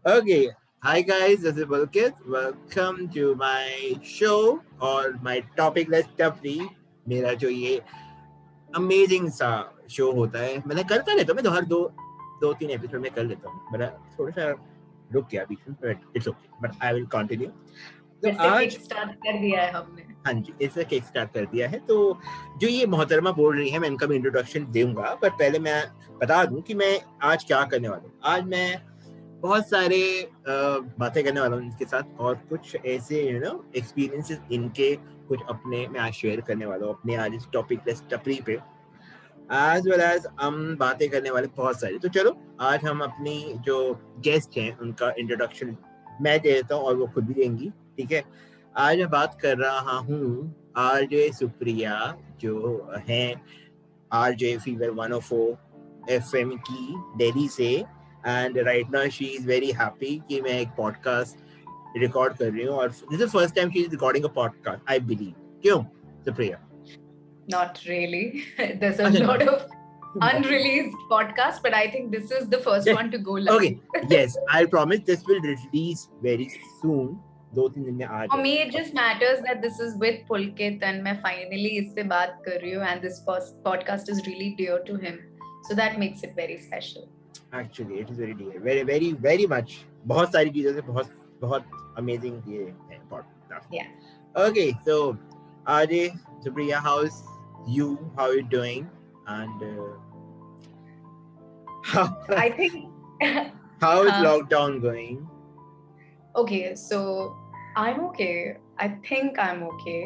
Okay, hi guys, this is Balkit. Welcome to my show और my topic list टपरी. मेरा जो ये अमेजिंग सा शो होता है, मैंने करता रहता हूँ. मैं तो हर दो तीन एपिसोड में कर लेता हूँ. मेरा थोड़ा सा रुक गया बीच में, but it's okay. But I will continue. तो जैसे आज किक स्टार्ट कर दिया है हमने. हाँ जी, इसे किक स्टार्ट कर दिया है. तो जो ये मोहतरमा बोल रही है, मैं इनका भी इंट्रोडक्शन दूंगा, पर पहले मैं बता दूं कि मैं आज क्या करने वाला हूँ. आज मैं बहुत सारे बातें करने वाला हूँ इनके साथ, और कुछ ऐसे एक्सपीरियंसेस इनके कुछ अपने मैं आज शेयर करने वाला हूँ अपने आज इस टॉपिक लिस्ट टपरी पे. एज वेल एज हम बातें करने वाले बहुत सारी. तो चलो आज हम अपनी जो गेस्ट हैं उनका इंट्रोडक्शन मैं दे देता हूँ और वो खुद भी देंगी. ठीक है. आज मैं बात कर रहा हूँ आरजे सुप्रिया, जो है आरजे फीवर 104 एफएम की दिल्ली से. And right now she is very happy कि मैं एक पॉडकास्ट रिकॉर्ड कर रही हूँ, और this is first time she is recording a podcast, I believe. क्यों Supriya? Not really. There's a अच्छा, lot नहीं. of unreleased podcasts, but I think this is the first one to go Okay, live. yes, I promise this will release very soon. 2-3 दिन में आ For me, it जाएगा. just matters that this is with Pulkit and मैं finally इससे बात कर रही हूँ, and this podcast is really dear to him, so that makes it very special. Actually, it is very dear, very very very much. बहुत सारी चीजों से बहुत बहुत amazing ये है podcast. Yeah. Okay, so Adi, Supriya, how's you? How are you doing? And I think. how is lockdown going? Okay, so I'm okay. I think I'm okay.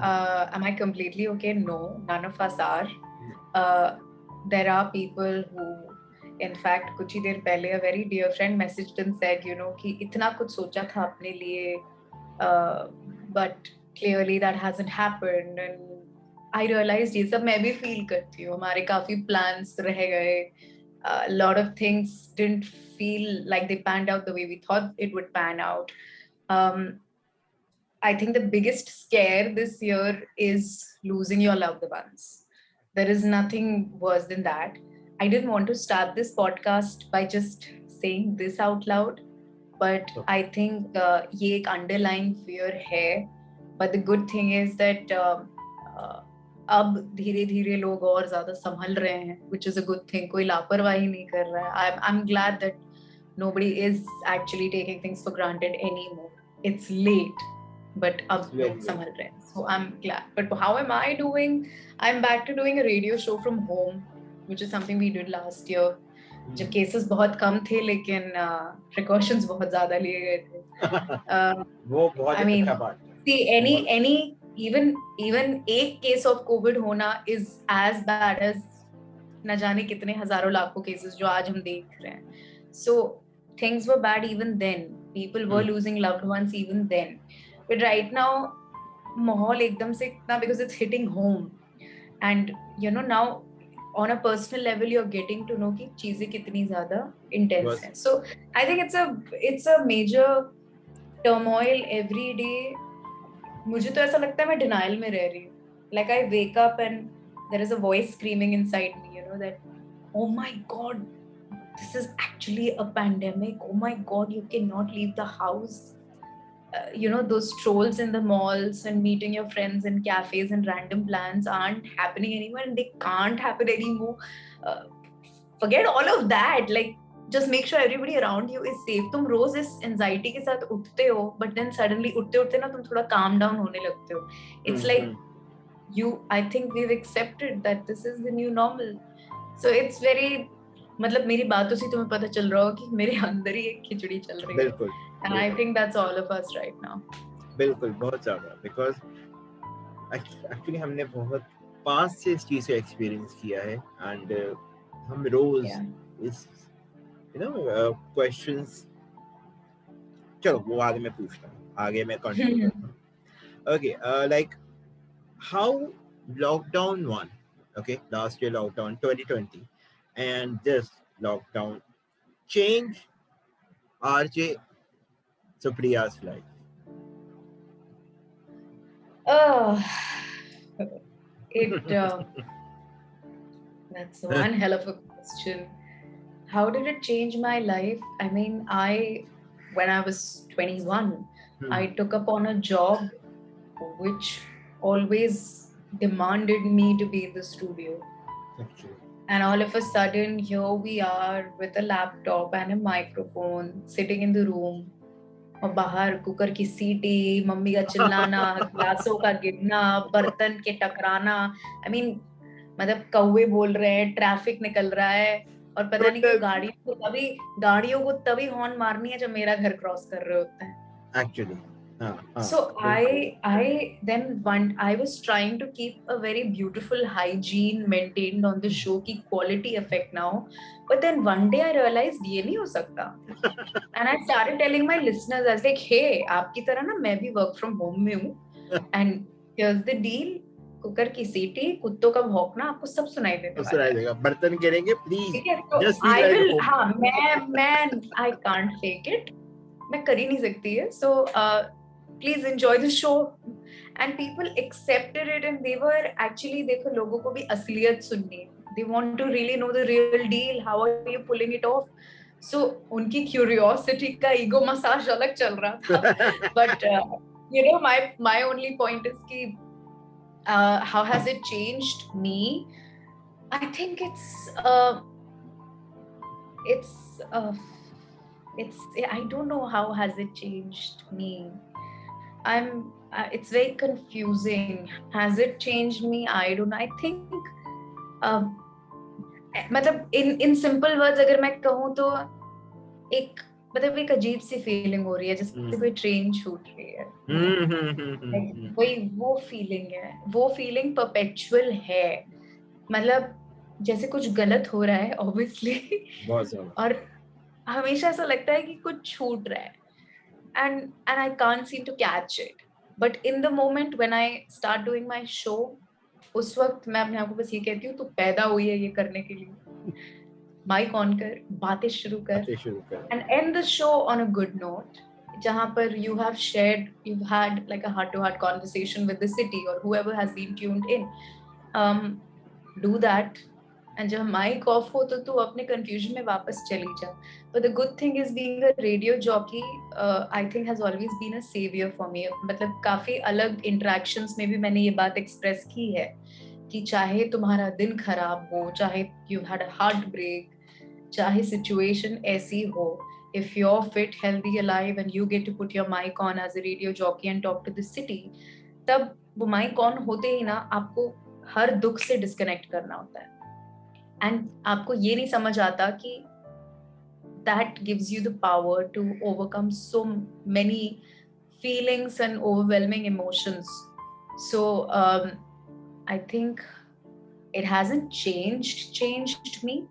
Am I completely okay? No, none of us are. There are people who, in fact, कुछ ही देर पहले a very dear friend messaged and said, कि इतना कुछ सोचा था अपने लिए, but clearly that hasn't happened. And I realized ये सब मैं भी feel करती हूँ. हमारे काफी plans रह गए. A lot of things didn't feel like they panned out the way we thought it would pan out. I think the biggest scare this year is losing your loved ones. There is nothing worse than that. I didn't want to start this podcast by just saying this out loud, but I think ये एक underlying fear है. But the good thing is that अब धीरे धीरे लोग और ज्यादा संभल रहे हैं, which is a good thing. कोई लापरवाही नहीं कर रहा है. I'm glad that nobody is actually taking things for granted anymore. It's late, but अब लोग संभल रहे हैं. So I'm glad. But how am I doing? I'm back to doing a radio show from home, which is something we did last year. जब cases बहुत कम थे, लेकिन precautions बहुत ज्यादा लिए गए थे. वो बहुत अच्छा बात है. See, even एक केस ऑफ कोविड होना is as bad as न जाने कितने हजारों लाखों केसेस जो आज हम देख रहे हैं. So things were bad even then. People were losing loved ones even then. But right now, माहौल एकदम से इतना, because it's hitting home. And now on a personal level you're getting to know कि चीजें कितनी ज्यादा intense हैं. So I think it's a major turmoil every day. मुझे तो ऐसा लगता है मैं denial में रह रही हूँ. Like I wake up and there is a voice screaming inside me, that oh my god, this is actually a pandemic. Oh my god, you cannot leave the house. Those strolls in the malls and meeting your friends in cafes and random plans aren't happening anymore, and they can't happen anymore. Forget all of that. Like, just make sure everybody around you is safe. तुम रोज इस anxiety के साथ उठते हो, but then suddenly उठते ना तुम थोड़ा calm down होने लगते हो. It's like I think we've accepted that this is the new normal. So it's very, मतलब मेरी बातों से तुम्हें पता चल रहा हो कि मेरे अंदर ही एक खिचड़ी चल रही है. बिल्कुल. And I think that's all of us right now. बिल्कुल, बहुत ज्यादा. Because actually हमने बहुत पास से इस चीज को एक्सपीरियंस किया है, and हम रोज इस क्वेश्चंस, चलो वो आगे मैं पूछता हूँ, आगे मैं कंटिन्यू करता हूँ. Okay, like how lockdown one, okay, last year lockdown 2020 and this lockdown changed RJ Supriya's life. That's one hell of a question. how did it change my life? I mean, when I was 21, I took up on a job which always demanded me to be in the studio. Actually. And all of a sudden, here we are with a laptop and a microphone, sitting in the room. और बाहर cooker की सीटी, mummy का चिल्लाना, गिलासों का गिरना, बर्तन के टकराना. I mean, मतलब कौवे बोल रहे हैं, ट्रैफिक निकल रहा है, और पता नहीं क्यों गाड़ियों को तभी हॉर्न मारनी है जब मेरा घर क्रॉस कर रहे होते हैं. Actually. So I was trying to keep a very beautiful hygiene maintained on the show की quality effect now, but then one day I realized ये नहीं हो सकता. And I started telling my listeners, I was like, hey, आपकी तरह ना मैं भी work from home में हूँ, and here's the deal, cooker की सीटी, कुत्तों का भौंकना आपको सब सुनाई देगा. बर्तन गिरेंगे, please. Just feel like home. हाँ, मैं I can't fake it. मैं कर ही नहीं सकती है. So please enjoy the show. And people accepted it, and they were actually, देखो लोगों को भी असलियत सुननी है. They want to really know the real deal. How are you pulling it off? So उनकी curiosity का ego massage अलग चल रहा था. But my only point is कि how has it changed me? I think I don't know how has it changed me. It's very confusing. Has it changed me? I don't know. I think मतलब in simple words अगर मैं कहूँ तो एक अजीब सी feeling हो रही है जैसे कोई ट्रेन छूट रही है. वही वो फीलिंग परपेचुअल है. मतलब जैसे कुछ गलत हो रहा है ऑब्वियसली, और हमेशा ऐसा लगता है कि कुछ छूट रहा है, and I can't seem to catch it. But in the moment when I start doing my show, उस वक्त मैं अपने आप को बस ये कहती हूँ, तू पैदा हुई है ये करने के लिए. माइक ऑन कर, बातें शुरू कर, and end the show on a good note, जहाँ पर you've had like a heart-to-heart conversation with the city or whoever has been tuned in. Do that. And जब mic off हो तो तू अपने confusion में वापस चली जा. But the good thing is being a radio jockey, I think has always been a savior for me. मतलब काफी अलग interactions में भी मैंने ये बात express की है कि चाहे तुम्हारा दिन खराब हो, चाहे you've had a heartbreak, चाहे situation ऐसी हो, if you're fit, healthy, alive and you get to put your mic on as a radio jockey and talk to the city, तब वो mic on होते ही ना आपको हर दुख से disconnect करना होता है. And आपको ये नहीं समझ आता कि that gives you the power to overcome so many feelings and overwhelming emotions. So I think it hasn't changed me,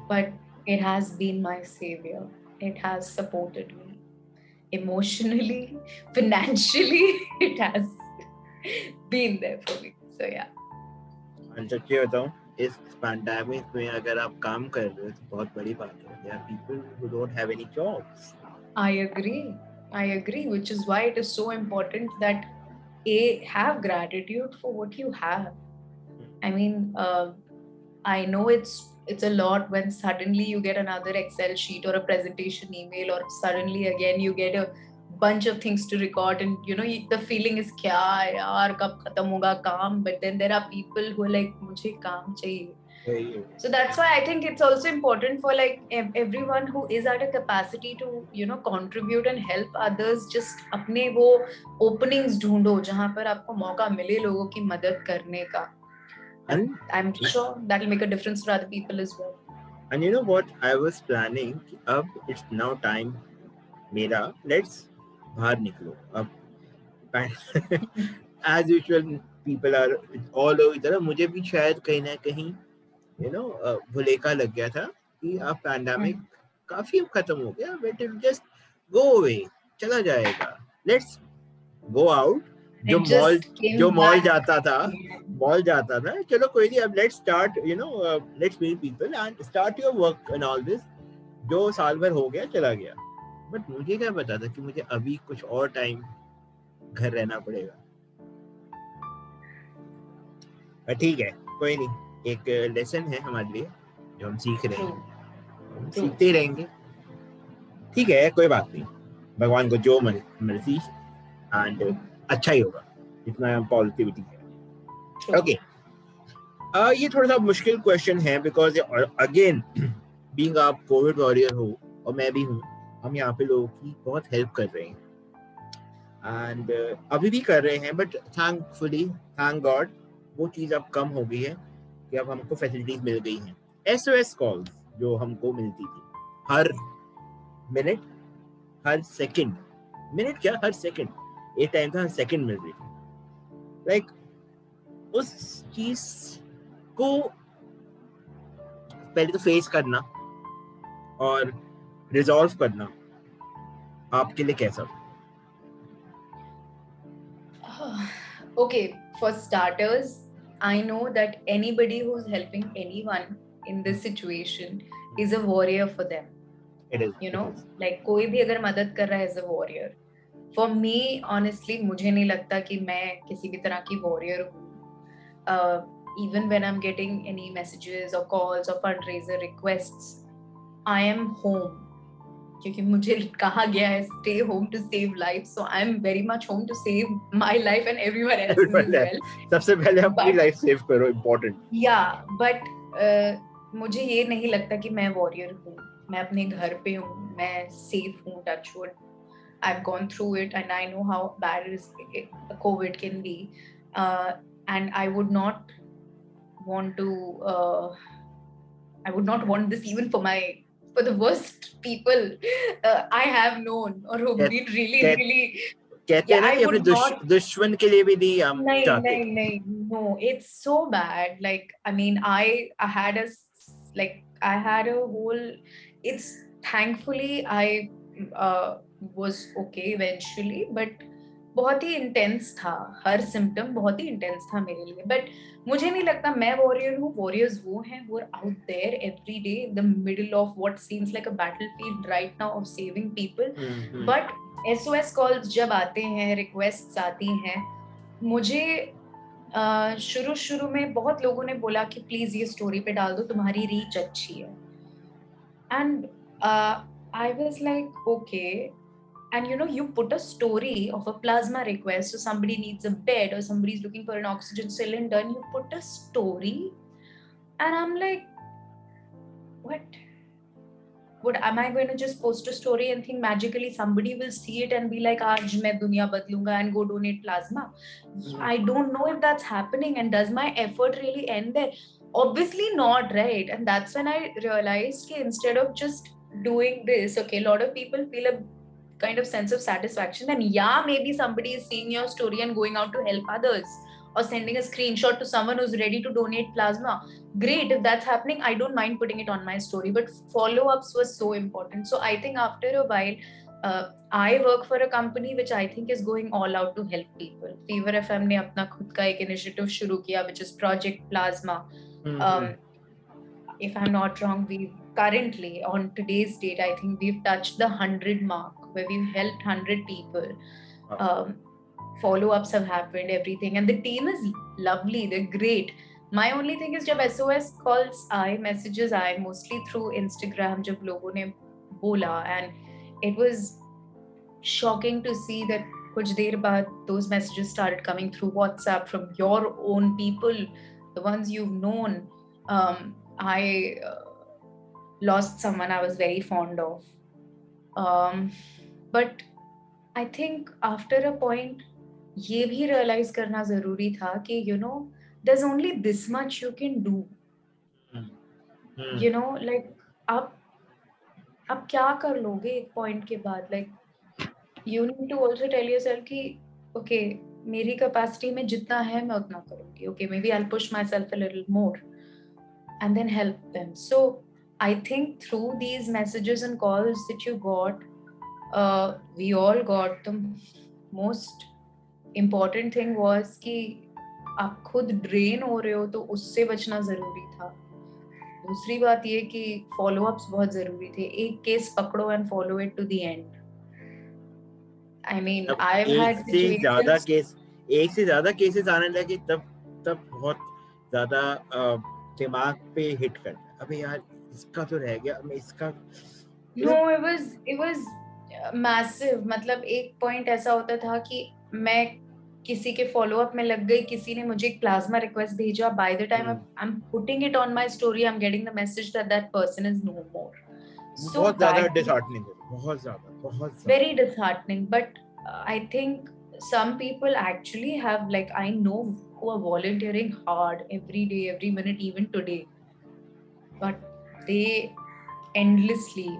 but it has been my savior. It has supported me emotionally, financially. It has been there for me. So yeah. क्या बताऊं, इस pandemic में अगर आप काम कर रहे हो तो बहुत बड़ी बात है. There are people who don't have any jobs. I agree, which is why it is so important that have gratitude for what you have. I mean, I know it's a lot when suddenly you get another Excel sheet or a presentation email, or suddenly again you get a bunch of things to record, and the feeling is kya yaar kab khatam hoga kaam. But then there are people who are like, mujhe kaam chahiye. So that's why I think it's also important for like everyone who is at a capacity to contribute and help others. Just अपने वो openings ढूंढो जहाँ पर आपको मौका मिले लोगों की मदद करने का. And I'm sure that will make a difference for other people as well. And you know what I was planning? अब it's now time मेरा, let's बाहर निकलो अब. As usual, people are all over इधर. मुझे भी शायद कहीं ना कहीं भुलेखा लग गया था कि अब पैंडेमिक काफी खत्म हो गया, but it just go away, चला जाएगा. Let's go out. जो मॉल जाता था, चलो कोई नहीं, अब let's start, let's meet people and start your work and all this. जो साल भर हो गया चला गया, बट मुझे क्या पता था कि मुझे अभी कुछ और टाइम घर रहना पड़ेगा. ठीक है, कोई नहीं, एक लेसन है हमारे लिए जो हम सीख रहे हैं. सीखते ही रहेंगे। ठीक है, कोई बात नहीं, भगवान को जो मर्जी, एंड अच्छा ही होगा, इतना पॉजिटिविटी है। ओके, ये थोड़ा सा मुश्किल क्वेश्चन है, बिकॉज अगेन बीइंग आप कोविड वॉरियर हो और मैं भी हूँ, हम यहाँ पे लोगों की बहुत हेल्प कर रहे हैं, एंड अभी भी कर रहे हैं, बट थैंक गॉड वो चीज़ अब कम हो गई है कि अब हमको फैसिलिटीज मिल गई हैं। SOS कॉल्स जो हमको मिलती थी हर मिनट, हर सेकंड, मिनट क्या हर सेकंड, एक टाइम था हर सेकंड मिल रही थी, लाइक उस चीज को पहले तो फेस करना और रिजॉल्व करना आपके लिए कैसा था? Okay, for starters, I know that anybody who's helping anyone in this situation is a warrior for them. It is, you know, like कोई भी अगर मदद कर रहा है as a warrior. For me, honestly, मुझे नहीं लगता कि मैं किसी भी तरह की warrior हूँ. Even when I'm getting any messages or calls or fundraiser requests, I am home. क्योंकि मुझे कहा गया है stay home to save lives, so I'm very much home to save my life and everyone else's as well. सबसे पहले अपनी life save करो, important. Yeah, but मुझे ये नहीं लगता कि मैं warrior हूँ. मैं अपने घर पे हूँ, मैं safe हूँ, touch wood. I've gone through it and I know how bad COVID can be, and I would not want to. I would not want this even for the worst people I have known or who've been really. कहते हैं ना कि अपने दुश्मन के लिए भी नहीं हम चाहते. नहीं, no, it's so bad. Like, I mean, I had a whole. It's thankfully I was okay eventually, but बहुत ही intense था, हर symptom बहुत ही intense था मेरे लिए. But मुझे नहीं लगता मैं warrior हूँ. Warriors वो हैं, वो are out there every day in the middle of what seems like a battlefield right now of saving people. But SOS calls जब आते हैं, requests आती हैं, मुझे शुरू में बहुत लोगों ने बोला कि प्लीज ये स्टोरी पे डाल दो, तुम्हारी रीच अच्छी है. And I was like, okay. And you know, you put a story of a plasma request, so somebody needs a bed or somebody's looking for an oxygen cylinder, and you put a story, and I'm like, what am I going to just post a story and think magically somebody will see it and be like, aaj main duniya badlunga and go donate plasma? I don't know if that's happening, and does my effort really end there? Obviously not, right? And that's when I realized that instead of just doing this, okay, a lot of people feel a kind of sense of satisfaction, and yeah, maybe somebody is seeing your story and going out to help others or sending a screenshot to someone who's ready to donate plasma. Great, if that's happening, I don't mind putting it on my story, but follow-ups was so important. So I think after a while, I work for a company which I think is going all out to help people. Fever FM ने अपना खुद का एक initiative शुरू किया, which is Project Plasma. If I'm not wrong, we currently, on today's date, I think we've touched the 100 mark, where we've helped 100 people. Follow-ups have happened, everything, and the team is lovely, they're great. My only thing is जब SOS calls आए, messages आए, mostly through Instagram, जब लोगों ने बोला, and it was shocking to see that कुछ देर बाद those messages started coming through WhatsApp from your own people, the ones you've known. I lost someone I was very fond of, but I think after a point ये भी realize करना जरूरी था कि you know, there's only this much you can do. You know, like आप क्या कर लोगे एक point के बाद? Like, you need to also tell yourself कि okay, मेरी capacity में जितना है मैं उतना करूँगी. Okay, maybe I'll push myself a little more and then help them. So I think through these messages and calls that you got, we all got, the most important thing was कि आप खुद drain हो रहे हो तो उससे बचना जरूरी था. दूसरी बात ये कि follow-ups बहुत जरूरी थे. एक केस पकड़ो and follow it to the end. I mean, I've had situations. एक से ज्यादा केसेस आने लगे तब बहुत ज्यादा दिमाग पे हिट करता है. अबे यार इसका तो रह गया, मैं इसका No, it was massive. मतलब एक पॉइंट ऐसा होता था कि मैं किसी के फॉलो अप में लग गई, किसी ने मुझे एक प्लाज्मा रिक्वेस्ट भेजा, by the time I am putting it on my story, I am getting the message that that person is no more. So बहुत ज्यादा that डिसहार्टनिंग है, बहुत ज्यादा very disheartening. But I think some people actually have, like, I know who are volunteering hard every day, every minute, even today, but they endlessly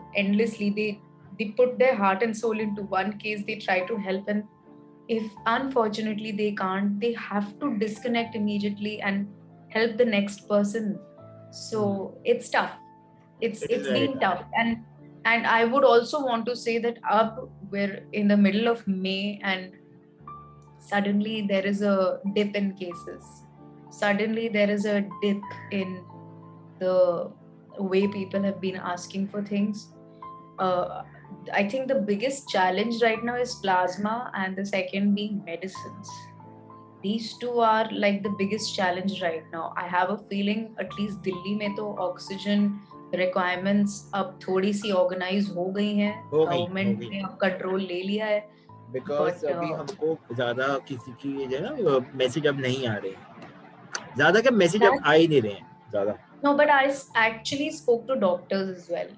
they put their heart and soul into one case. They try to help, and if unfortunately they can't, they have to disconnect immediately and help the next person. So it's tough. It is It's very been tough. tough. And I would also want to say that we're in the middle of May, and suddenly there is a dip in cases. Suddenly there is a dip in the way people have been asking for things. I think the biggest challenge right now is plasma, and the second being medicines. These two are like the biggest challenge right now. I have a feeling at least Delhi में तो oxygen requirements अब थोड़ी सी organize हो गई हैं. Government ने अब control ले लिया है. Because अभी हमको ज्यादा किसी की जो है ना मैसेज अब नहीं आ रहे हैं, ज्यादा क्या मैसेज अब आ ही नहीं रहे हैं ज्यादा. No, but I actually spoke to doctors as well,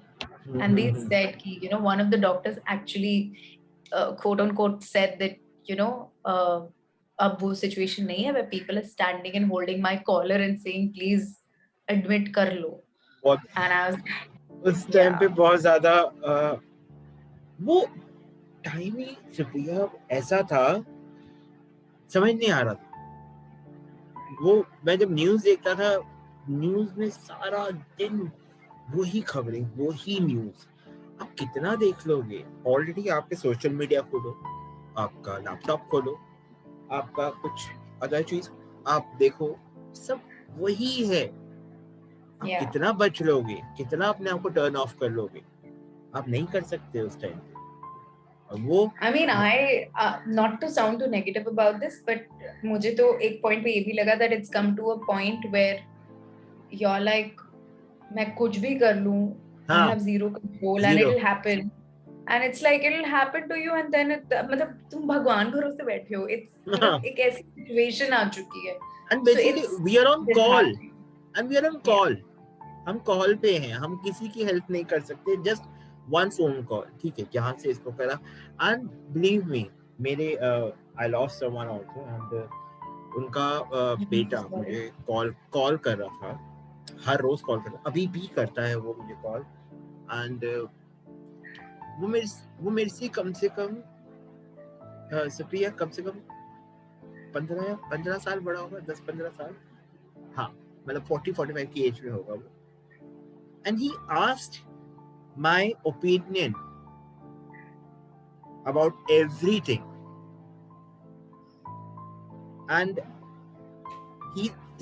and they said कि, you know, one of the doctors actually quote unquote said that, you know, अब वो situation नहीं है where people are standing and holding my collar and saying please admit कर लो. And I was उस time पे बहुत ज्यादा वो टाइम ही सुप्रिया ऐसा था, समझ नहीं आ रहा था. वो मैं जब न्यूज देखता था, न्यूज में सारा दिन वही खबरें, वही न्यूज. आप कितना देख लोगे? ऑलरेडी आपके सोशल मीडिया खोलो, आपका लैपटॉप खोलो, आपका कुछ अदर चीज आप देखो, सब वही है. आप कितना बच लोगे, कितना अपने आप को टर्न ऑफ कर लोगे? आप नहीं कर सकते उस टाइम पे. वो I mean, not to sound too negative about this, but मुझे तो एक पॉइंट पे ये भी लगा that it's come to a point where you're like, मैं कुछ भी कर लूं, I have zero control and it'll happen. And it's like it'll happen to you, and then मतलब तुम भगवान भरोसे बैठे हो. It's एक ऐसी situation आ चुकी है. And basically we are on call. हम कॉल पे हैं, हम किसी की हेल्प नहीं कर सकते. जस्ट वन फोन कॉल, ठीक है, जहाँ से इसको करा. एंड बिलीव मी, मेरे I lost someone also, and उनका बेटा मुझे कॉल कर रहा था, हर रोज कॉल कर रहा, अभी भी करता है वो मुझे कॉल. एंड वो मेरे से कम सुप्रिया कम से कम 15 साल बड़ा होगा, 10-15 साल, हाँ, मतलब 40-45 की एज में होगा वो. And he asked my opinion about everything, and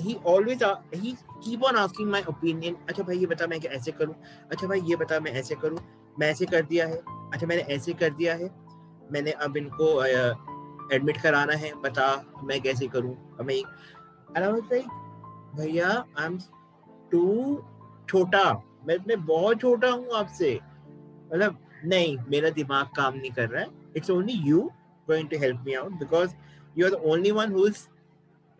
he always he keep on asking my opinion. अच्छा भाई ये बता मैं ऐसे करूं, अच्छा भाई ये बता मैं ऐसे करूं, मैं ऐसे कर दिया है, अच्छा मैंने ऐसे कर दिया है, मैंने अब इनको एडमिट कराना है, बता मैं कैसे करूं. And I was like, भैया आई एम टू छोटा, मैं बहुत छोटा हूँ आपसे, मतलब नहीं, मेरा दिमाग काम नहीं कर रहा है. It's only you going to help me out, because you are the only one who is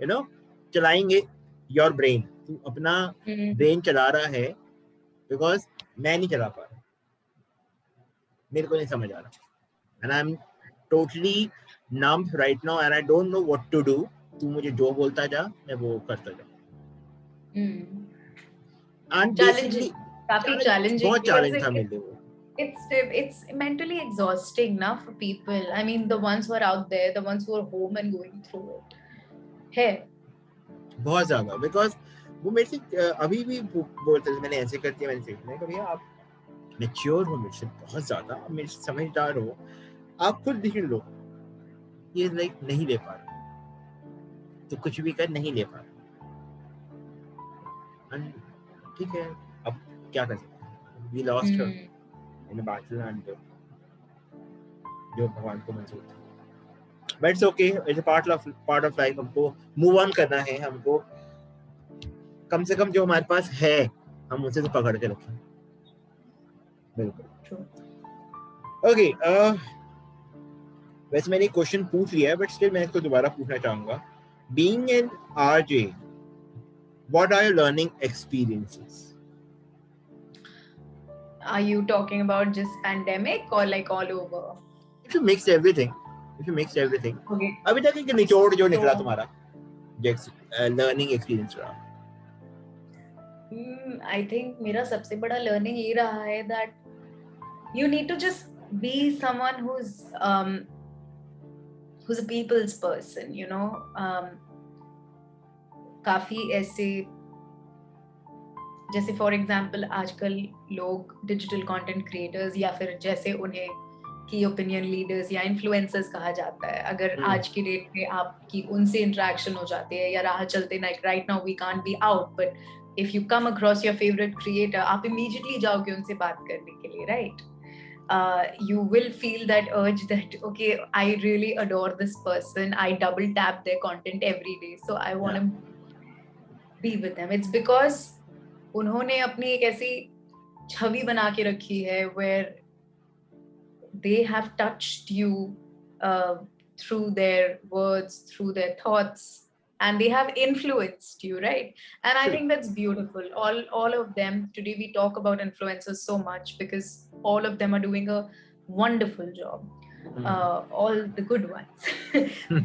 you know चलाएंगे योर ब्रेन. तू अपना ब्रेन चला रहा है, बिकॉज मैं नहीं चला पा रहा, मेरे को नहीं समझ आ रहा. And I am totally numb right now and I don't know what to do. तू मुझे जो बोलता जा, मैं वो करता जा. And basically काफी challenging, बहुत challenge था मेरे लिए. It's mentally exhausting ना for people. I mean, the ones who are out there, the ones who are home and going through it, है बहुत ज्यादा. Because वो मेरे से अभी भी बोलते थे, मैंने ऐसे कर दिया, मैंने सीखने का. भैया आप मैच्योर हो मेरे से बहुत ज्यादा, आप मेरे से समझदार हो, आप खुद डिसीजन लो. ये लाइक नहीं ले पा रहा, तो कुछ भी कर नहीं ले पा रहा. ठीक है, अब क्या कर सकते हैं. We lost her in a battle, and जो भगवान को मंजूर था. But it's okay, it's a part of life. हमको move on करना है, हमको कम से कम जो हमारे पास है हम उसे तो पकड़ के रखें. बिल्कुल. True. ओके, वैसे मैंने क्वेश्चन पूछ लिया है, बट स्टिल मैं इसको दोबारा पूछना चाहूंगा. Being an RJ, what are your learning experiences? Are you talking about just pandemic or like all over? If you mix everything, Okay. अभी तक एक निचोड़ जो निकला So- तुम्हारा लर्निंग एक्सपीरियंस रहा. I think मेरा सबसे बड़ा learning ये रहा है that you need to just be someone who's a people's person, you know. काफी ऐसे, जैसे फॉर एग्जाम्पल आजकल लोग डिजिटल कंटेंट क्रिएटर्स या फिर जैसे उन्हें की ओपिनियन लीडर्स या इन्फ्लुएंसर्स कहा जाता है, अगर आज की डेट में आपकी उनसे इंटरेक्शन हो जाती है या राह चलते like right now we can't be out, but if you come across your favourite creator, आप इमीडिएटली जाओगे उनसे बात करने के लिए, right? You will feel that urge that okay, I really adore this person, I double tap their content every day, so I want to be with them. It's because उन्होंने अपनी एक ऐसी छवि बना के रखी है where they have touched you through their words, through their thoughts, and they have influenced you, right? And I think that's beautiful. All of them, today we talk about influencers so much because all of them are doing a wonderful job, all the good ones.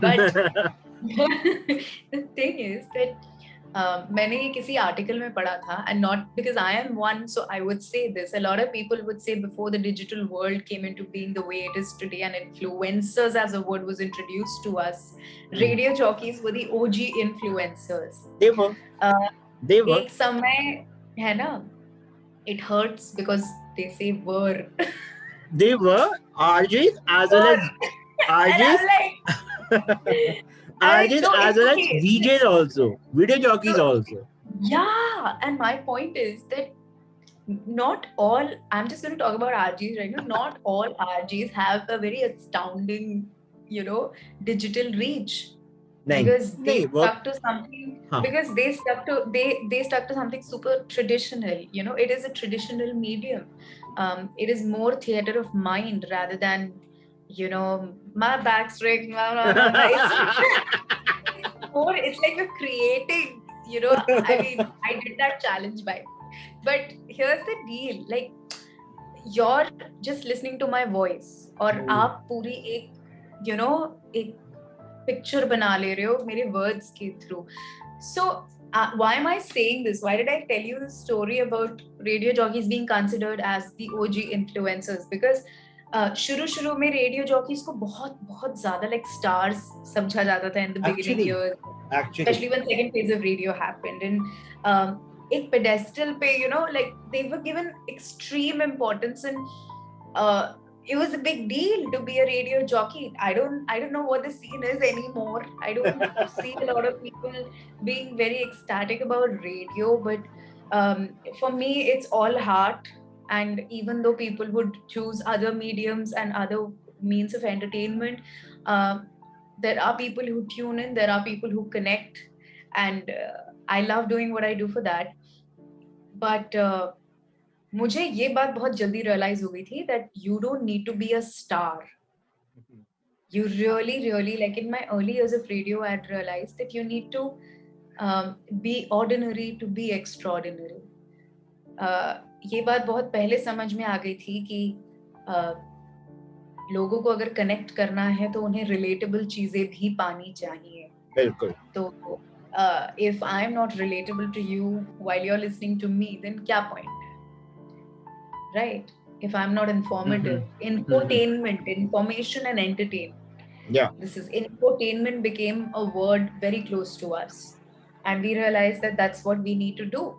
But the thing is that मैंने ये किसी article में पढ़ा था, and not because I am one, so I would say this. A lot of people would say before the digital world came into being the way it is today and influencers as a word was introduced to us, radio jockeys were the OG influencers. They were. एक समय है ना, it hurts because they say were. They were RJs as well as RJs. RJs as well as VJs also, video jockeys also. Yeah, and my point is that not all, I'm just going to talk about RJs right now, not all RJs have a very astounding, you know, digital reach. Because they stuck to something, because they stuck to something super traditional, you know. It is a traditional medium. It is more theater of mind rather than, you know, my back's rigged, it's like we're creating, you know. I mean, I did that challenge by, but here's the deal, like you're just listening to my voice और आप पूरी एक, you know, एक picture बना ले रहे हो मेरे words के through. So why am I saying this? Why did I tell you the story about radio jockeys being considered as the OG influencers? Because शुरू में रेडियो जॉकीज को बहुत बहुत ज्यादा लाइक स्टार्स समझा जाता था in the beginning years, especially when second phase of radio happened, and एक pedestal पे, you know, like they were given extreme importance, and it was a big deal to be a radio jockey. I don't know what the scene is anymore. I don't see a lot of people being very ecstatic about radio, but for me it's all heart. And even though people would choose other mediums and other means of entertainment, there are people who tune in, there are people who connect, and I love doing what I do for that. But मुझे ये बात बहुत जल्दी realize हो गई थी that you don't need to be a star. You really, like in my early years of radio, I had realized that you need to be ordinary to be extraordinary. ये बात बहुत पहले समझ में आ गई थी कि लोगों को अगर कनेक्ट करना है तो उन्हें रिलेटेबल चीजें भी पानी चाहिए. बिल्कुल. तो if I am not relatable to you while you're listening to me, then क्या point? Right? If I'm not informative, infotainment, information and entertainment. Yeah. This is infotainment became a word very close to us, and we realized that that's what we need to do.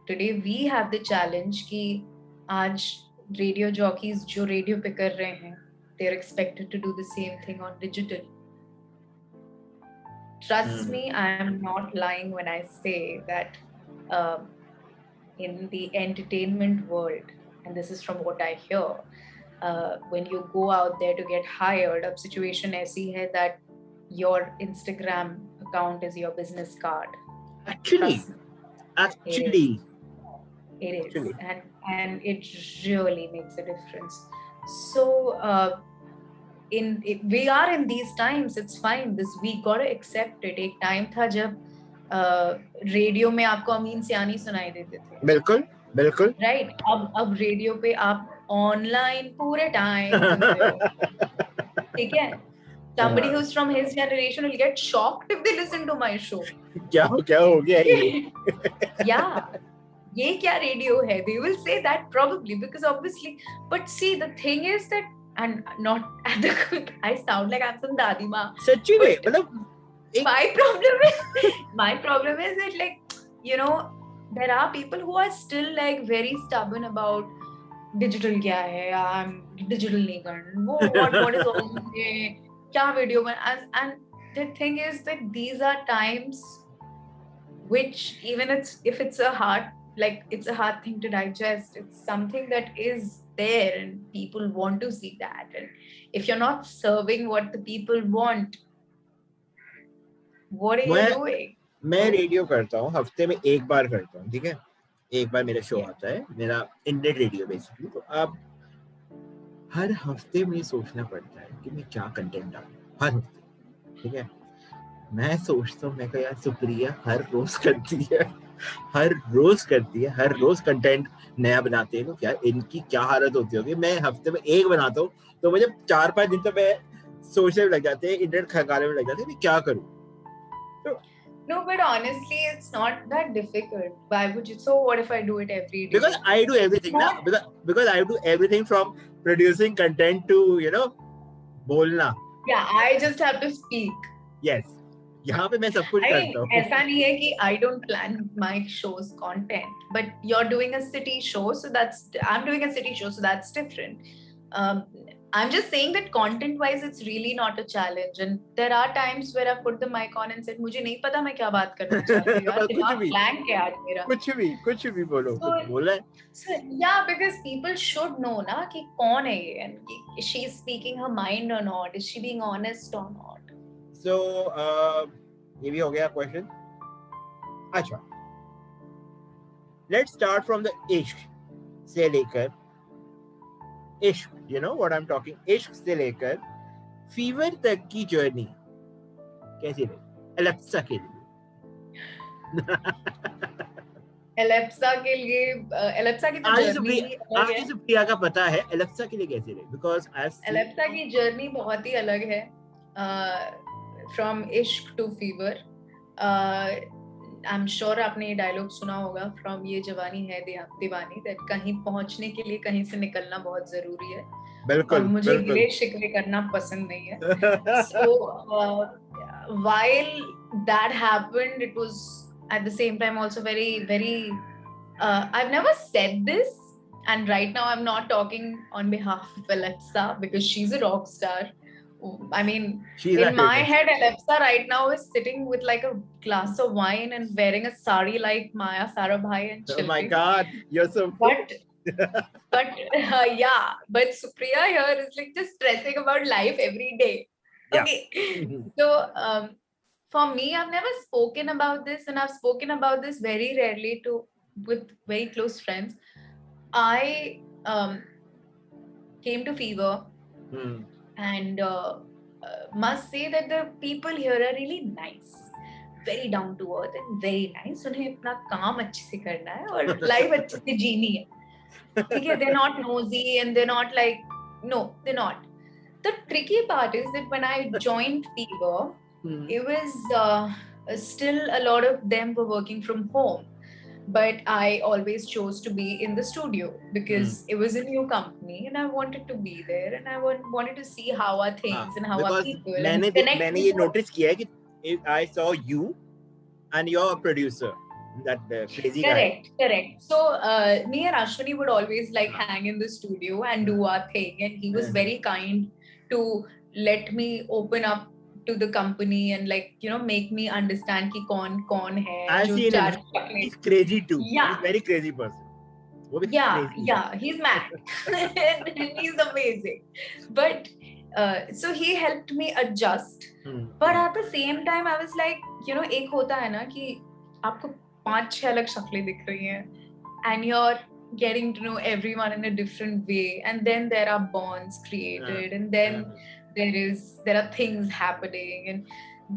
Today we have the challenge कि आज radio jockeys जो radio पे कर रहे हैं, they're expected to do the same thing on digital. Trust me, I am not lying when I say that in the entertainment world, and this is from what I hear, when you go out there to get hired, अब situation ऐसी है that your Instagram account is your business card. Actually. It is. And and it really makes a difference. So we are in these times, it's fine, this we gotta accept it. एक time था जब radio में आपको अमीन सियानी सुनाई देते थे. बिल्कुल बिल्कुल. राइट, अब रेडियो पे आप ऑनलाइन पूरे टाइम सुनते हो. ठीक है. Somebody who's from his generation will get shocked if they listen to my show. क्या हो गया ये? Yeah, ये क्या रेडियो है? They will say that probably because obviously, but see the thing is that, and not at the I sound like I'm some दादी माँ. सच्ची में मतलब my problem is that, like, you know, there are people who are still like very stubborn about digital क्या है, I'm digital नहीं करना, what is all this, क्या वीडियो में, and the thing is that these are times which even if it's a hard thing to digest, it's something that is there and people want to see that, and if you're not serving what the people want, what are you doing? मैं radio करता हूँ, हफ्ते में एक बार करता हूँ, ठीक है, एक बार मेरा शो आता है, मेरा इंडियन रेडियो बेसिकली. तो अब हर हफ्ते में सोचना पड़ता है कि मैं क्या कंटेंट डालूं हर हफ्ते, ठीक है. मैं सोचता हूँ, मैं कहा यार सुप्रिया हर रोज करती है, हर रोज कंटेंट नया बनाते हैं. तो क्या इनकी क्या हालत होती होगी. मैं हफ्ते में एक बनाता हूँ तो मुझे 4-5 दिन तो मैं सोचने में लग जाते हैं, इंटरनेट खंगालने में लग जाते हैं कि क्या करूँ. No, but honestly, it's not that difficult. Why would you? So what if I do it every day? Because I do everything now. Because I do everything from producing content to, you know, बोलना. Yeah, I just have to speak. Yes. यहाँ पे मैं सब कुछ करता हूँ. ऐसा नहीं है कि I don't plan my show's content, but you're doing a city show, so I'm doing a city show, so that's different. I'm just saying that content-wise, it's really not a challenge, and there are times where I've put the mic on and said, मुझे नहीं पता मैं क्या बात करना चाहती हूँ, यार दिमाग blank है आज मेरा. कुछ भी बोलो, कुछ बोला है. So yeah, because people should know ना कि कौन है ये, and is she speaking her mind or not, is she being honest or not. So ये भी हो गया question. अच्छा, let's start from the इश्क से लेकर इश्क, you know what I'm talking, इश्क से लेकर फीवर तक की जर्नी कैसी रही एलेक्सा के लिए? एलेक्सा की तो जर्नी आज सुप्रिया का पता है एलेक्सा के लिए कैसी रही, because एलेक्सा की जर्नी बहुत ही अलग है. फ्रॉम इश्क to fever. I am sure आपने ये डायलॉग सुना होगा, फ्रॉम ये जवानी है दीवानी, दैट कहीं पहुंचने के लिए कहीं से निकलना बहुत जरूरी है. बिल्कुल. मुझे गिले शिकवे करना पसंद नहीं है. So while that happened, it was at the same time also very, very I've never said this, and right now I'm not talking on behalf of Alexa because she's a rock star. I mean, in my head, Alexa right now is sitting with like a glass of wine and wearing a sari like Maya Sarabhai and chilling. Oh my God, you're so but yeah, but Supriya here is like just stressing about life every day. Okay. Yeah. So for me, I've never spoken about this, and I've spoken about this very rarely with very close friends. I came to Fever and must say that the people here are really nice, very down to earth and very nice. उन्हें अपना काम अच्छे से करना है और life अच्छे से जीनी है. ठीक है, they're not nosy and they're not like, no, they're not. The tricky part is that when I joined Fever, it was still a lot of them were working from home. But I always chose to be in the studio because it was a new company and I wanted to be there and I wanted to see how are things and how are people. मैंने ये notice किया है कि I saw you and you're a producer. That crazy guy. Correct. So me and Ashwini would always like hang in the studio and do our thing, and he was very kind to let me open up to the company and like, you know, make me understand ki kaun hai. I've seen him. He's crazy too. Yeah. He's a very crazy person. Yeah, he's mad. He's amazing. But so he helped me adjust. But at the same time, I was like, you know, एक होता है ना कि आपको 5-6 अलग शक्लें दिख रही हैं and you're getting to know everyone in a different way, and then there are bonds created, and then there are things happening, and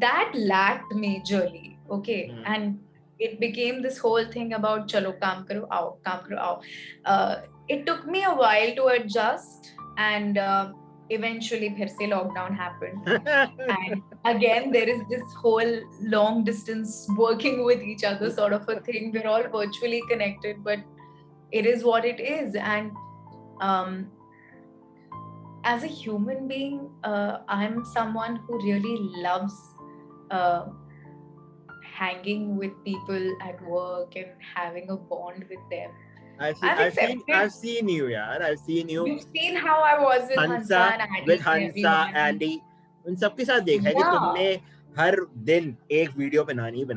that lacked majorly. Okay. And it became this whole thing about chalo kaam karo aao. It took me a while to adjust, and eventually phir se lockdown happened, and again there is this whole long distance working with each other sort of a thing. We're all virtually connected, but it is what it is. And as a human being, I'm someone who really loves hanging with people at work and having a bond with them. I've seen you, yaar. I've seen you. You've seen how I was with Hansa and Andy. With Hansa, Andy. उन सबके साथ देखा है कि तुमने हर दिन एक video बनानी है.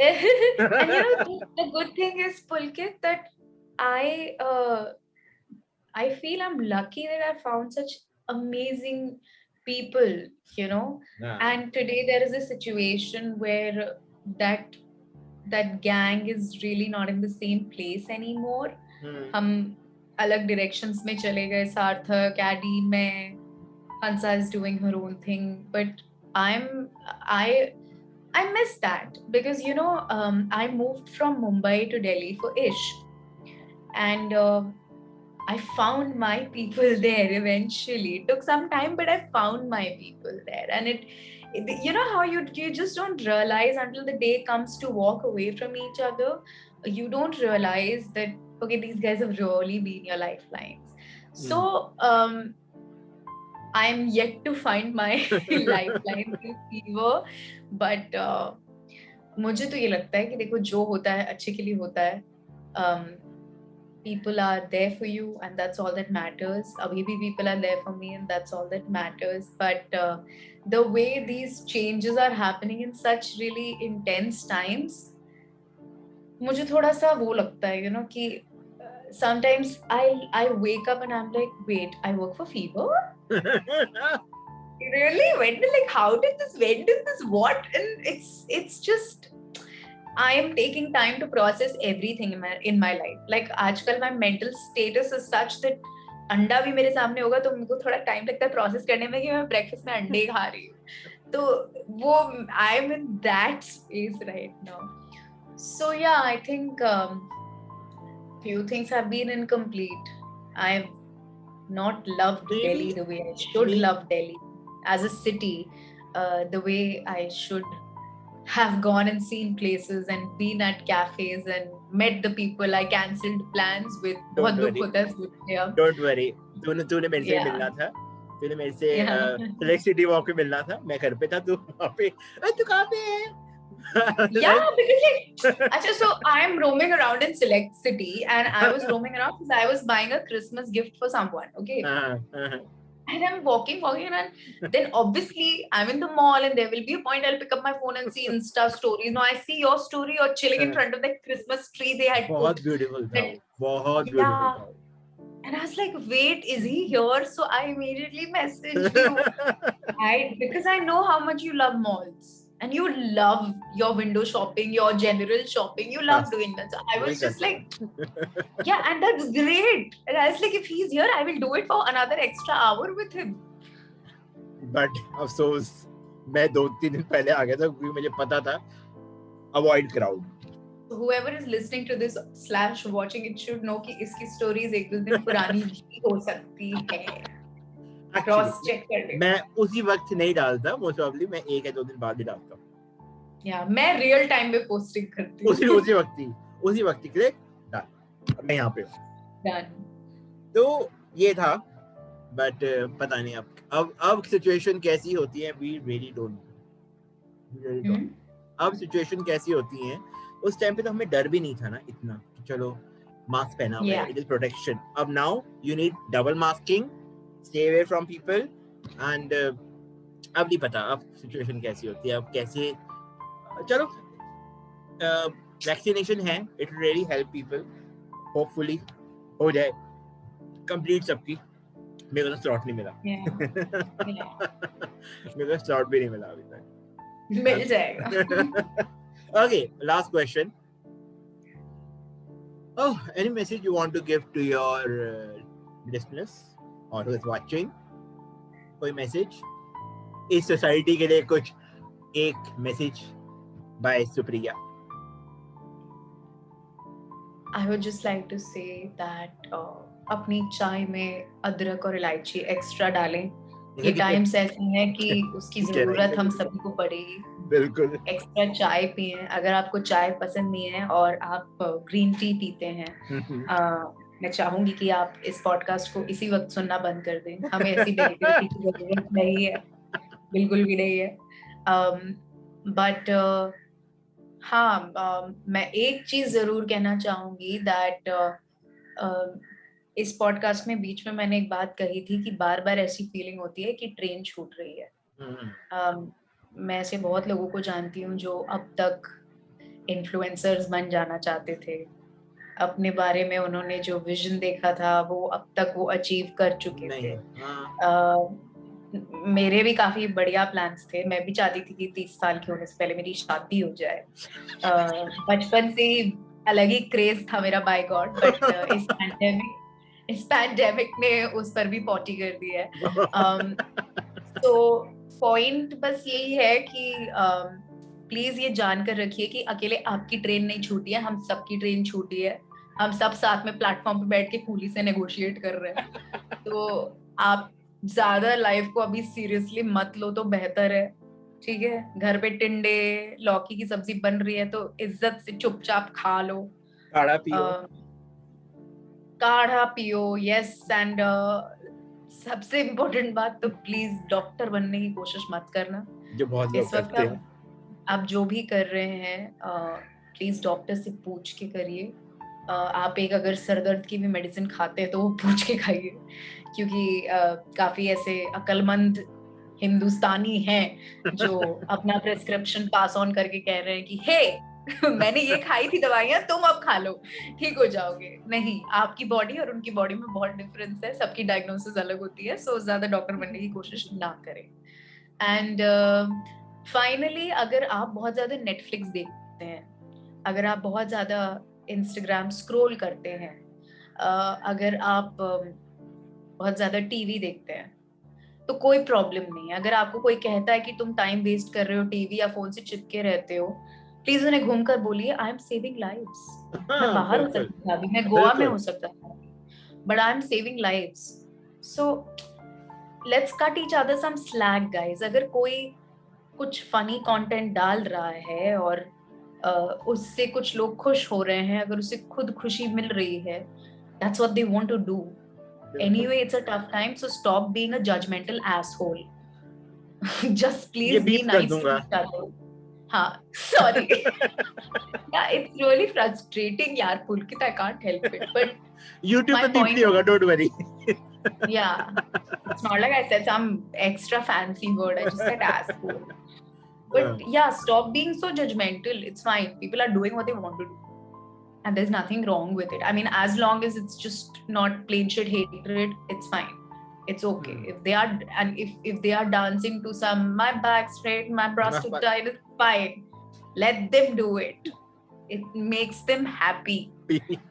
And you know, the good thing is, Pulkit, that I feel I'm lucky that I found such amazing people, you know. And today there is a situation where that gang is really not in the same place anymore. हम अलग directions में चले गए. सार्थक, Addy, मैं, Hansa is doing her own thing, but I miss that because, you know, I moved from Mumbai to Delhi for Ish, and I found my people there eventually. It took some time, but I found my people there, and it you know how you just don't realize until the day comes to walk away from each other. You don't realize that, okay, these guys have really been your lifelines. So I'm yet to find my lifeline in Fever, but मुझे तो ये लगता है कि देखो, जो होता है अच्छे के लिए होता है. People are there for you, and that's all that matters. Abhi bhi people are there for me, and that's all that matters. But the way these changes are happening in such really intense times, मुझे थोड़ा सा वो लगता है, you know, कि sometimes I wake up and I'm like, wait, I work for Fever? Really? When did this what? And it's just, I am taking time to process everything in my life. Like आजकल my mental status is such that अंडा भी मेरे सामने होगा तो मुझको थोड़ा time लगता है प्रोसेस करने में कि मैं ब्रेकफास्ट में अंडे खा रही हूँ. तो वो I am in that space right now. So yeah, I think few things have been incomplete. I've not loved Delhi the way I should love Delhi as a city, the way I should have gone and seen places and been at cafes and met the people I cancelled plans with. बहुत दुख होता है सोचने अब. Don't worry. तूने मेरे से मिलना था. तूने मेरे से Select City Walk पे मिलना था. मैं घर पे था. तू वहाँ पे. तू कहाँ पे है? Yeah, because actually, so I am roaming around in Select City, and I was roaming around because I was buying a Christmas gift for someone. Okay. And I'm walking, and then obviously I'm in the mall, and there will be a point I'll pick up my phone and see Insta stories. Now I see your story, you're chilling in front of that Christmas tree they had put. बहुत beautiful था. बहुत beautiful था. And I was like, wait, is he here? So I immediately messaged you. Because I know how much you love malls. And you love your window shopping, your general shopping. You love doing that. So I was just like, yeah, and that's great. And I was like, if he's here, I will do it for another extra hour with him. But अफसोस मैं 2-3 दिन पहले आ गया था क्योंकि मुझे पता था avoid crowd. So whoever is listening to this / watching it should know कि इसकी stories 1-2 दिन पुरानी भी हो सकती है. क्रॉस चेक कर ले. मैं उसी वक्त नहीं डालता, मोस्ट प्रोबब्ली मैं 1 या 2 दिन बाद ही डालता हूँ. या मैं रियल टाइम पे पोस्टिंग करती हूँ. उसी वक्त क्लिक डाल. मैं यहाँ पे हूँ. डन. तो ये था, बट पता नहीं अब सिचुएशन कैसी होती है, वी रियली डोंट नो. अब सिचुएशन कैसी होती है, उस टाइम पे तो हमें डर भी नहीं था ना इतना. चलो मास्क पहना हुआ है, इट इज प्रोटेक्शन. अब now you need double masking, stay away from people, and अब नहीं पता अब सिचुएशन कैसी होती है. अब कैसे, चलो वैक्सीनेशन है, it will really help people, hopefully हो जाए कंप्लीट सबकी. मेरे को तो स्लॉट नहीं मिला. मेरे को स्लॉट भी नहीं मिला अभी तक. मिल जाएगा. Okay, last question. Oh, any message you want to give to your listeners or who is watching? कोई मैसेज इस सोसाइटी के लिए, कुछ एक message bye Supriya? I would just like to say that अपनी चाय में अदरक और इलायची एक्स्ट्रा डालें. ये टाइम्स ऐसे हैं कि उसकी जरूरत हम सभी को पड़ेगी. बिल्कुल. एक्स्ट्रा चाय पिएं. अगर आपको चाय पसंद नहीं है और आप ग्रीन टी पीते हैं, मैं चाहूंगी कि आप इस पॉडकास्ट को इसी वक्त सुनना बंद कर दें. हमें ऐसी नेगेटिविटी की जरूरत नहीं है, बिल्कुल भी नहीं है. बट हाँ, मैं एक चीज जरूर कहना चाहूंगी दैट इस पॉडकास्ट में बीच में मैंने एक बात कही थी कि बार बार ऐसी फीलिंग होती है कि ट्रेन छूट रही है. मैं ऐसे बहुत लोगों को जानती हूँ जो अब तक इन्फ्लुएंसर्स बन जाना चाहते थे. अपने बारे में उन्होंने जो विजन देखा था वो अब तक वो अचीव कर चुके थे. मेरे भी काफी बढ़िया प्लान्स थे. मैं भी चाहती थी कि 30 साल की होने से पहले मेरी शादी हो जाए. बचपन से ही अलग ही क्रेज था मेरा, बाय गॉड. बट इस पैंडेमिक ने उस पर भी पॉटी कर दिया है. तो पॉइंट बस यही है कि प्लीज ये जानकर रखिए कि अकेले आपकी ट्रेन नहीं छूटी है, हम सबकी ट्रेन छूटी है. हम सब साथ में प्लेटफॉर्म पे बैठ के कूली से नेगोशिएट कर रहे हैं. तो आप ज्यादा लाइफ को अभी सीरियसली मत लो तो बेहतर है. ठीक है, घर पे टिंडे लौकी की सब्जी बन रही है तो इज्जत से चुपचाप खा लो. काढ़ा पियो. यस. एंड सबसे इम्पोर्टेंट बात, तो प्लीज डॉक्टर बनने की कोशिश मत करना. जो बहुत लोग करते हैं. आप जो भी कर रहे हैं प्लीज डॉक्टर से पूछ के करिए. आप एक अगर सर दर्द की भी मेडिसिन खाते हैं तो वो पूछ के खाइए, क्योंकि काफी ऐसे अक्लमंद हिंदुस्तानी हैं जो अपना प्रेस्क्रिप्शन पास ऑन करके कह रहे हैं कि हे मैंने ये खाई थी दवाइयां, तुम अब खा लो, ठीक हो जाओगे. नहीं, आपकी बॉडी और उनकी बॉडी में बहुत डिफरेंस है. सबकी डायग्नोसिस अलग होती है. सो ज्यादा डॉक्टर बनने की कोशिश ना करें. एंड फाइनली, अगर आप बहुत ज्यादा नेटफ्लिक्स देखते हैं, अगर आप बहुत ज्यादा इंस्टाग्राम स्क्रॉल करते हैं, अगर आप बहुत ज्यादा टीवी देखते हैं, तो कोई प्रॉब्लम नहीं है. अगर आपको कोई कहता है कि तुम टाइम वेस्ट कर रहे हो, टीवी या फोन से चिपके रहते हो, प्लीज उन्हें घूमकर बोलिए आई एम सेविंग लाइव्स. मैं बाहर हो सकता था अभी, मैं गोवा में हो सकता था, but I am saving lives. So let's cut each other some slack guys. अगर कोई कुछ फनी कंटेंट डाल रहा है और उससे कुछ लोग खुश हो रहे हैं, अगर उसे खुद खुशी मिल रही है, that's what they want to do. Anyway, it's a tough time, so stop being a judgmental asshole. Just please be nice to each other. हाँ, sorry. Yeah, it's really frustrating, यार Pulkit, I can't help it. But YouTube पे deeply होगा, don't worry. Yeah, it's not like I said some extra fancy word. I just said asshole. But yeah, stop being so judgmental. It's fine. People are doing what they want to do, and there's nothing wrong with it. I mean, as long as it's just not plain shit hatred, it's fine. It's okay. If they are, and if they are dancing to some my back straight, my prostate tight, it's fine. Let them do it. It makes them happy.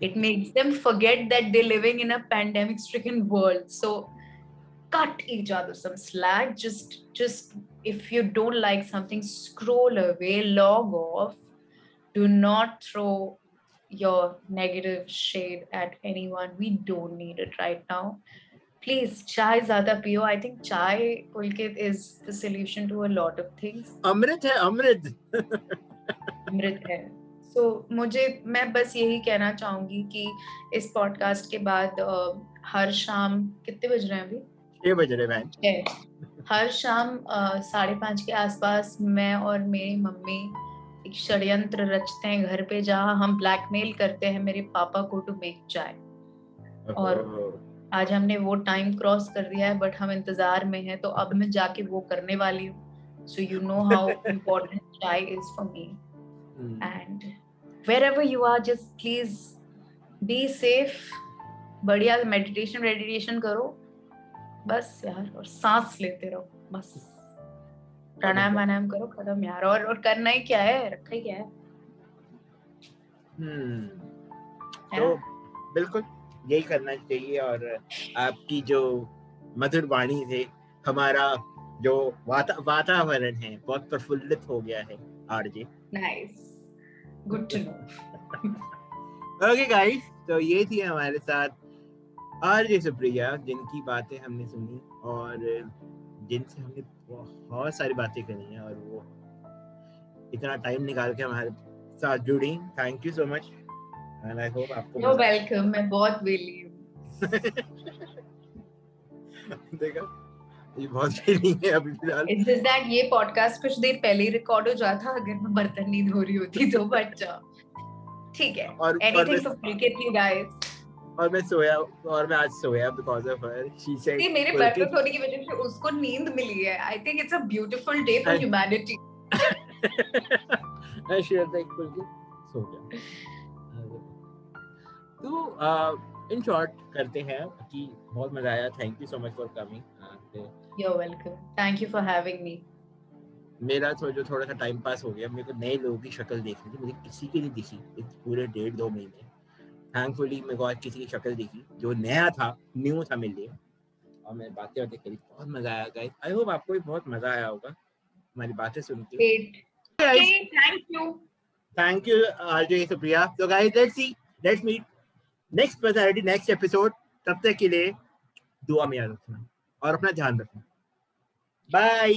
It makes them forget that they're living in a pandemic-stricken world. So cut each other some slack. Just if you don't like something, scroll away, log off. Do not throw your negative shade at anyone. We don't need it right now. Please, chai zyada piyo. I think chai, Pulkit, is the solution to a lot of things. Amrit hai, Amrit. Amrit hai. So मैं बस यही कहना चाहूंगी कि इस podcast के बाद हर शाम, कितने बज रहे हैं अभी? 6 बज रहे हैं. हर शाम 5:30 के आसपास मैं और मेरी मम्मी एक षड्यंत्र रचते हैं घर पे, जहाँ हम ब्लैकमेल करते हैं मेरे पापा को टू मेक चाय. और आज हमने वो टाइम क्रॉस कर दिया है, बट हम इंतजार में हैं, तो अब मैं जाके वो करने वाली हूँ. So you know how important chai is for me. And wherever you are, just please be safe. बढ़िया मेडिटेशन करो बस यार, और सांस लेते रहो बस. प्राणायाम करो, खत्म यार. और करना ही क्या है, रखा ही क्या है. तो बिल्कुल यही करना चाहिए। और आपकी जो मधुर वाणी से हमारा जो वातावरण है बहुत प्रफुल्लित हो गया है RJ. Nice, good to know. Okay guys, तो ये थी हमारे साथ आरजे सुप्रिया, जिनकी बातें हमने सुनी और जिनसे हमने बहुत सारी बातें करी हैं, और वो इतना टाइम निकाल के हमारे साथ जुड़ी। Thank you so much and I hope आपको You're welcome, मैं बहुत वेली हूँ। देखा, ये बहुत फीलिंग है अभी फिलहाल। It's just that ये पॉडकास्ट कुछ देर पहले ही रिकॉर्ड हो जाता अगर मैं बर्तन नहीं धो रही होती तो, बट ठीक है। Anything to placate you guys. और मैं आज सोया because of her. She said See, मेरे बर्तन धोने की वजह से उसको नींद मिली है। I think it's a beautiful day for humanity. I should like Pulki सो गया। तो इन शॉर्ट करते हैं कि बहुत मजा आया। Thank you so much for coming. You're welcome. Thank you for having me. मेरा जो थोड़ा सा टाइम पास हो गया, मेरे को नए लोगों की शक्ल देखनी थी, मुझे किसी की नहीं दिखी इस पूरे 1.5-2 महीने। थैंकफुली मेरे को आज किसी की शक्ल दिखी जो नया था, न्यू था मेरे लिए, और मैं बातें करी, बहुत मजा आया गाइस। आई होप आपको भी बहुत मजा आया होगा हमारी बातें सुन के। Okay, thank you RJ Supriya. तो guys let's meet next personality next episode. तब तक के लिए दुआ में याद रखना और अपना ध्यान रखना। बाय।